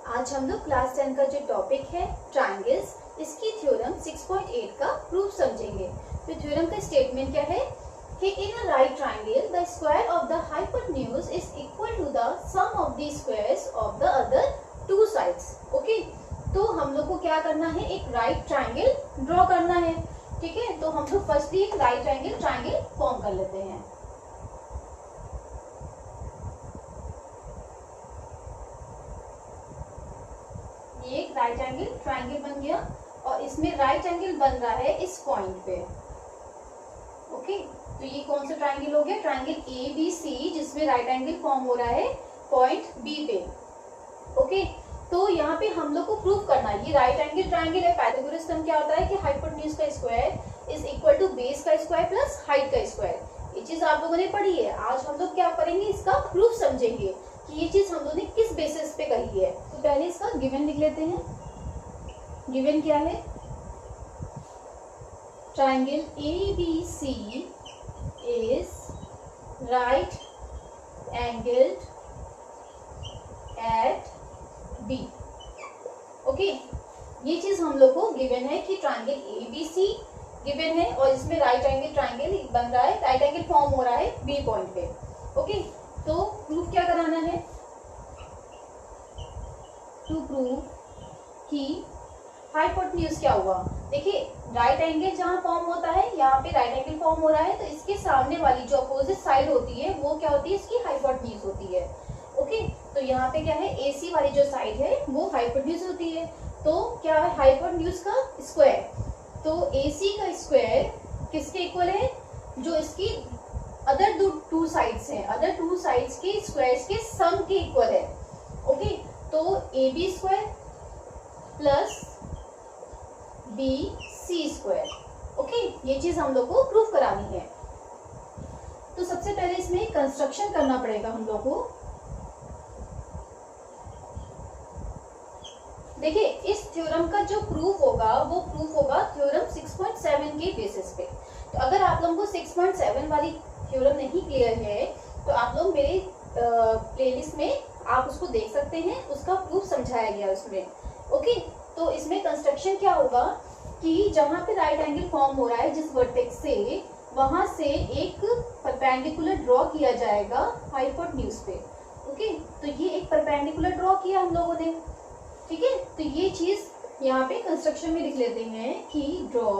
आज हम लोग क्लास 10 का जो टॉपिक है ट्रायंगल्स, इसकी थ्योरम 6.8 का प्रूफ समझेंगे। तो थ्योरम का स्टेटमेंट क्या है कि in a right triangle the square of the hypotenuse is equal to the sum of the squares of the other two sides. Okay, तो हम लोग को क्या करना है, एक राइट ट्रायंगल ड्रॉ करना है। ठीक है, तो हम लोग फर्स्टली एक राइट ट्रायंगल फॉर्म कर लेते हैं। ये एक राइट एंगल ट्रायंगल बन गया और इसमें राइट एंगल बन रहा है इस पॉइंट पे। ओके, तो ये कौन सा ट्रायंगल हो गया, ट्रायंगल ए बी सी, जिसमें राइट एंगल फॉर्म हो रहा है पॉइंट बी पे। ओके, तो यहाँ पे हम लोग को प्रूव करना है ये राइट एंगल ट्रायंगल है। पाइथागोरस थ्योरम क्या होता है कि हाइपोटेन्यूज का square is equal to base का स्क्वायर प्लस हाइट का स्क्वायर। ये चीज आप लोगों ने पढ़ी है। आज हम लोग क्या करेंगे, इसका प्रूफ समझेंगे कि ये चीज हम लोगों ने किस बेसिस पे कही है। तो पहले इसका गिवन लिख लेते हैं। गिवन क्या है, triangle A B C is right angled at B. Okay, ये चीज हम लोग को गिवन है कि triangle A B C given है और इसमें राइट एंगल ट्रायंगल बन रहा है, राइट एंगल फॉर्म हो रहा है बी पॉइंट पे। ओके, तो प्रूफ क्या कराना है, टू प्रूव कि हाइपोटेन्यूज क्या हुआ। देखिए, राइट एंगल जहां फॉर्म होता है, यहाँ पे राइट एंगल फॉर्म हो रहा है, तो इसके सामने वाली जो अपोजिट साइड होती है वो क्या होती है, इसकी हाइपोटेन्यूज होती है। ओके, तो यहाँ पे क्या है, AC वाली जो साइड है वो हाइपोटेन्यूज होती है। तो क्या है, हाइपोटेन्यूज का स्क्वायर, तो AC का स्क्वायर किसके इक्वल है, जो इसकी अदर टू साइड्स हैं, अदर टू साइड्स के स्क्वायर्स के सम के इक्वल है। ओके, तो AB square plus BC square. Okay, ये चीज हम लोग को प्रूफ करानी है। तो सबसे पहले इसमें कंस्ट्रक्शन करना पड़ेगा हम लोग को। देखिए, इस थ्योरम का जो प्रूफ होगा वो प्रूफ होगा थ्योरम 6.7 के बेसिस पे। तो अगर आप लोगों को 6.7 वाली थ्योरम नहीं क्लियर है तो आप लोग मेरे प्लेलिस्ट में आप उसको देख सकते हैं, उसका प्रूफ समझाया गया उसमें। ओके, तो इसमें कंस्ट्रक्शन क्या होगा कि जहां पे राइट एंगल फॉर्म हो रहा है जिस वर्टेक्स से, वहां से एक परपेंडिकुलर ड्रॉ किया जाएगा हाइपोटेन्यूज पे। ओके, तो ये एक परपेंडिकुलर ड्रॉ किया हम लोगों ने। ठीक है, तो ये चीज यहाँ पे कंस्ट्रक्शन में लिख लेते हैं कि ड्रॉ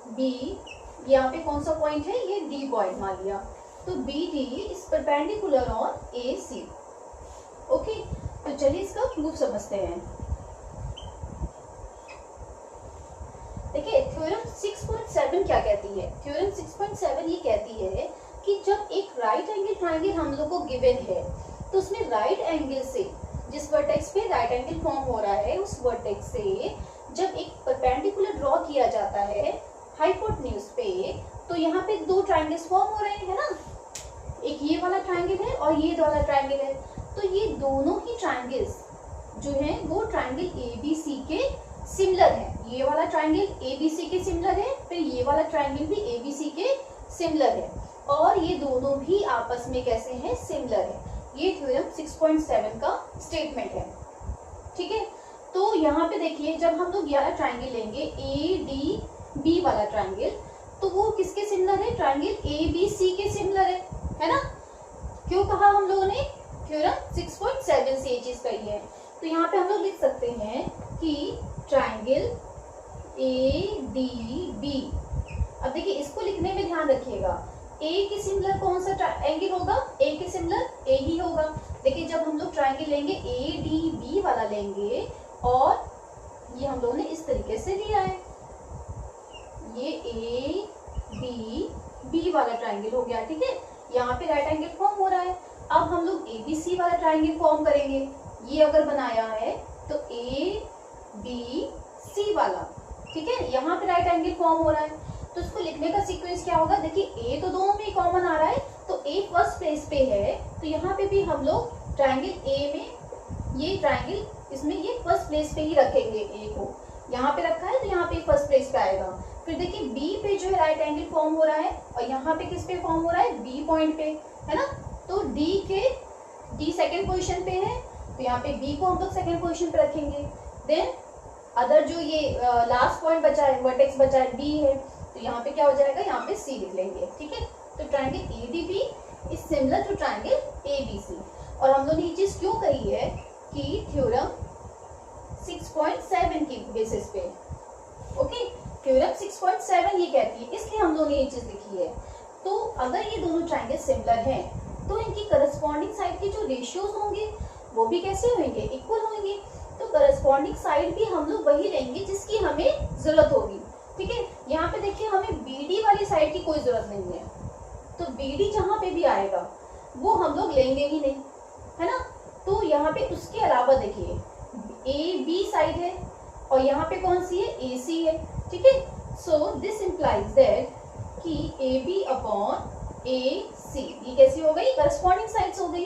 बी, यहाँ पे कौन सा पॉइंट है, ये डी पॉइंट मान लिया, तो B D is perpendicular on A C. Okay, तो चलिए इसका प्रूफ समझते हैं। देखिए, थ्योरम 6.7 क्या कहती है, थ्योरम 6.7 ये कहती है कि जब एक राइट एंगल ट्रायंगल हम लोग को गिवन है तो उसमें राइट एंगल से, जिस वर्टेक्स पे राइट एंगल फॉर्म हो रहा है उस वर्टेक्स से जब एक परपेंडिकुलर ड्रॉ किया जाता है हाइपोटेन्यूज पे, तो यहाँ पे दो ट्रायंगल्स फॉर्म हो रहे हैं, है ना। एक ये वाला ट्रायंगल है और ये वाला ट्रायंगल है। तो ये दोनों ही ट्रायंगल्स जो हैं वो ट्रायंगल ABC के सिमिलर है। ये वाला ट्रायंगल ABC के सिमिलर है, फिर ये वाला ट्रायंगल भी ABC के सिमिलर है, और ये दोनों भी आपस में कैसे हैं, सिमिलर है। ये थ्योरम 6.7 का स्टेटमेंट है। ठीक है, तो यहाँ पे देखिए, जब हम लोग ये ट्रायंगल लेंगे ADB वाला ट्रायंगल, तो वो किसके सिमिलर है, ट्रायंगल ABC के सिमिलर है ना। क्यों कहा हम लोगों ने, थ्योरम 6.7 से ये चीज कही है। तो यहाँ पे हम लोग लिख सकते हैं कि ट्रायंगल ADB, अब देखिए इसको लिखने में ध्यान रखिएगा, ए के सिमिलर कौन सा एंगल होगा, ए के सिमिलर ए ही होगा। देखिए, जब हम लोग ट्रायंगल लेंगे ADB वाला लेंगे, और ये हम लोगों ने इस तरीके से लिया है, ये ADB वाला ट्रायंगल हो गया। ठीक है, यहाँ पे राइट एंगल फॉर्म हो रहा है। अब हम लोग ABC वाला ट्रायंगल फॉर्म करेंगे। ये अगर बनाया है तो ABC वाला, ठीक है, यहाँ पे राइट एंगल फॉर्म हो रहा है, तो इसको लिखने का सीक्वेंस क्या होगा, देखिए ए तो दोनों में कॉमन आ रहा है, तो ए फर्स्ट प्लेस पे है, तो यहाँ पे भी हम लोग ट्रायंगल ए में ये ट्रायंगल, इसमें ये फर्स्ट प्लेस पे ही रखेंगे। ए को यहाँ पे रखा है तो यहाँ पे फर्स्ट प्लेस पे आएगा। फिर देखिए बी पे जो है राइट एंगल फॉर्म हो रहा है, और यहाँ पे किस पे फॉर्म हो रहा है, बी पॉइंट पे, है ना। तो डी सेकंड पोजीशन पे है, तो यहाँ पे बी को हम लोग सेकेंड पोजीशन पे रखेंगे। देन अदर जो ये लास्ट पॉइंट बचा है, वर्टेक्स बचा है, बी है, तो यहाँ पे क्या हो जाएगा, यहाँ पे सी लिख लेंगे। ठीक है, तो triangle ADB is similar to triangle ABC. और हम लोग ने ये चीज क्यों कही है कि थ्योरम 6.7 की बेसिस पे, ओके, थ्योरम 6.7 ये कहती है, इसलिए हम लोगों ने ये चीज लिखी है। तो अगर ये दोनों ट्राइंगल सिमिलर हैं तो इनकी करस्पॉन्डिंग साइड के जो रेशियोज होंगे वो भी कैसे होंगे, इक्वल होंगे। तो करस्पॉन्डिंग साइड भी हम लोग वही लेंगे जिसकी हमें जरूरत होगी। ठीक है, यहाँ पे देखिए हमें बीडी वाली साइड की कोई जरूरत नहीं है, तो बीडी जहाँ पे भी आएगा वो हम लोग लेंगे ही नहीं, है ना। तो यहाँ पे उसके अलावा देखिए ए बी साइड है और यहाँ पे कौन सी है, ए सी है। ठीक है, सो दिस इम्प्लाइज दैट कि ए बी अपॉन ए सी, ये कैसी हो गई, करस्पॉन्डिंग साइड्स हो गई।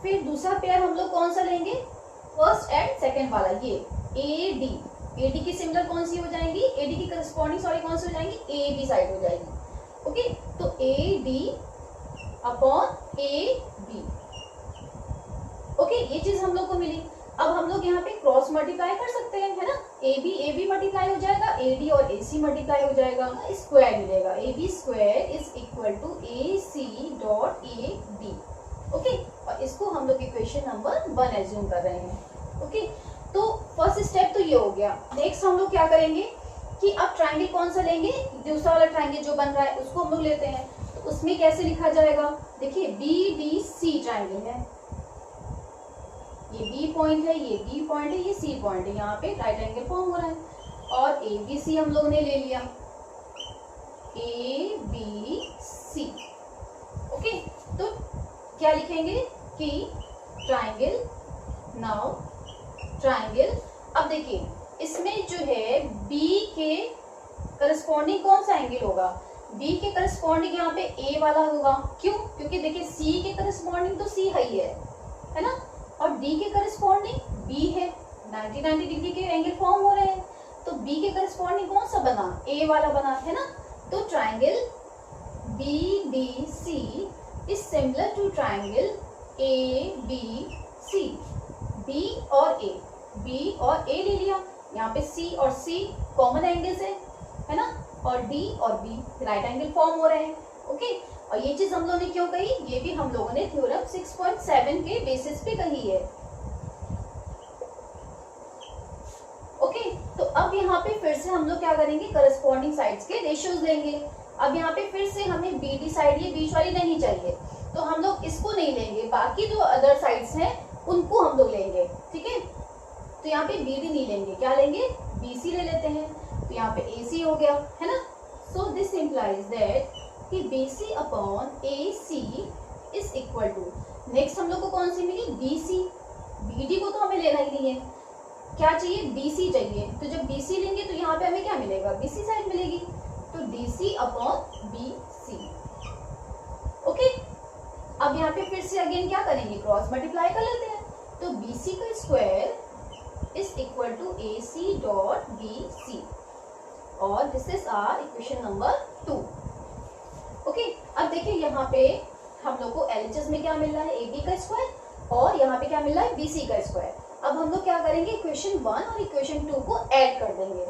फिर दूसरा पेयर हम लोग कौन सा लेंगे, फर्स्ट एंड सेकेंड वाला, ये ए डी की सिमिलर कौन सी हो जाएंगी, ए डी की करस्पॉन्डिंग सॉरी कौन सी हो जाएंगी, ए बी साइड हो जाएगी। ओके, तो A D upon A B, okay, ये चीज हम लोग को मिली। अब हम लोग यहाँ पे क्रॉस मल्टीप्लाई कर सकते हैं, है ना, ए बी मल्टीप्लाई हो जाएगा, ए डी और ए सी मल्टीप्लाई हो जाएगा, स्क्वायर मिलेगा, A B square is equal to A C dot A D. Okay, और इसको हम लोग इक्वेशन नंबर 1 एज्यूम कर रहे हैं। ओके, तो फर्स्ट स्टेप तो ये हो गया। नेक्स्ट हम लोग क्या करेंगे कि अब ट्राइंगल कौन सा लेंगे, दूसरा वाला ट्राइंगल जो बन रहा है उसको हम लोग लेते हैं। तो उसमें कैसे लिखा जाएगा, देखिए बी डी सी ट्राइंगल है, ये बी पॉइंट है, ये बी पॉइंट है, ये सी पॉइंट है, यहाँ पे राइट एंगल फॉर्म हो रहा है। और ए बी सी हम लोगों ने ले लिया, ए बी सी। ओके, तो क्या लिखेंगे कि ट्राइंगल, नाउ ट्राइंगल, अब देखिए इसमें जो है बी के करस्पॉन्डिंग कौन सा एंगल होगा, बी के करस्पॉन्डिंग यहाँ पे ए वाला होगा। क्यों, क्योंकि देखिए सी के करस्पॉन्डिंग तो सी है ना, और डी के करस्पॉन्डिंग बी है, 90 डिग्री के एंगल फॉर्म हो रहे हैं। तो बी के करस्पॉन्डिंग कौन सा बना, ए वाला बना, है ना। तो triangle B D C is similar to triangle A B C. B और ए ले लिया, यहाँ पे सी और सी कॉमन एंगल्स है ना, और डी और बी राइट एंगल फॉर्म हो रहे हैं। ओके, और ये चीज हम लोगों ने क्यों कही, ये भी हम लोगों ने थ्योरम 6.7 के बेसिस पे कही है। ओके, तो अब यहाँ पे फिर से हम लोग क्या करेंगे, करस्पॉन्डिंग साइड्स के रेशियोज लेंगे। अब यहाँ पे फिर से हमें बी डी साइड, ये बीच वाली नहीं चाहिए, तो हम लोग इसको नहीं लेंगे, बाकी जो अदर साइड्स हैं उनको हम लोग लेंगे। ठीक है, तो यहाँ पे बी डी नहीं लेंगे, क्या लेंगे, बी सी ले लेते हैं। तो यहाँ पे ए सी हो गया, है ना। सो दिस इम्प्लाइज दैट कि BC upon AC is equal to, next हम लोग को कौन सी मिली, BC। BD को तो हमें लेना ही नहीं है, क्या चाहिए, BC चाहिए। तो जब BC लेंगे तो यहाँ पे हमें क्या मिलेगा, BC साइड मिलेगी, तो DC अपॉन BC। ओके, अब यहाँ पे फिर से अगेन क्या करेंगे, क्रॉस मल्टीप्लाई कर लेते हैं। तो BC का square is equal to AC dot BC, और this is our equation number 2। Okay, अब देखिए यहाँ पे हम लोग को LHS में क्या मिल रहा है, AB का स्क्वायर, और यहाँ पे क्या मिल रहा है, BC का स्क्वायर। अब हम लोग क्या करेंगे, इक्वेशन 1 और इक्वेशन 2 को ऐड कर देंगे।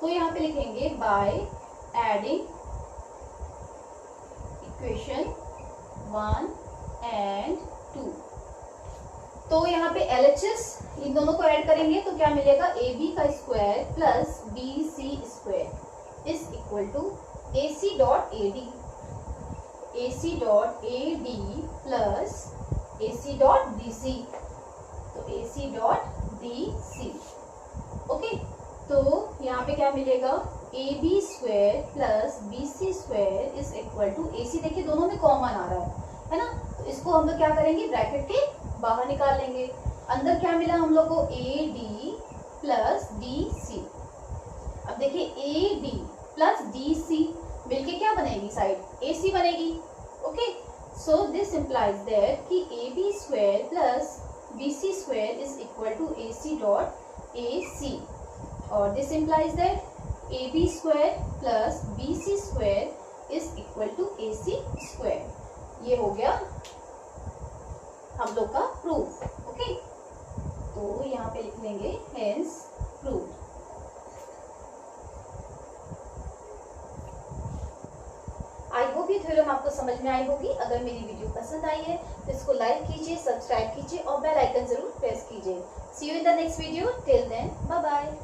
तो यहाँ पे लिखेंगे बाय एडिंग इक्वेशन 1 एंड 2। तो यहाँ पे LHS इन दोनों को ऐड करेंगे तो क्या मिलेगा, AB का square plus BC square is equal to AC dot AD, AC dot AD plus AC dot DC, तो AC डॉट DC। ओके, तो यहाँ पे क्या मिलेगा, AB square plus BC square is equal to AC, देखिए दोनों में कॉमन आ रहा है ना, तो इसको हम लोग क्या करेंगे, ब्रैकेट के बाहर निकाल लेंगे। अंदर क्या मिला हम लोग को, AD प्लस DC। अब देखिए AD प्लस DC मिलके क्या बनेगी, साइड AC बनेगी। Okay, so this implies that कि AB square plus BC square is equal to AC dot AC, और this implies that AB square plus BC square is equal to AC square. ये हो गया हम लोग का proof. Okay, तो यहाँ पे लिख लेंगे हेंस प्रूफ। आई होप ये थ्योरम आपको समझ में आई होगी। अगर मेरी वीडियो पसंद आई है तो इसको लाइक कीजिए, सब्सक्राइब कीजिए और बेल आइकन जरूर प्रेस कीजिए। See you in the next video, till then bye bye.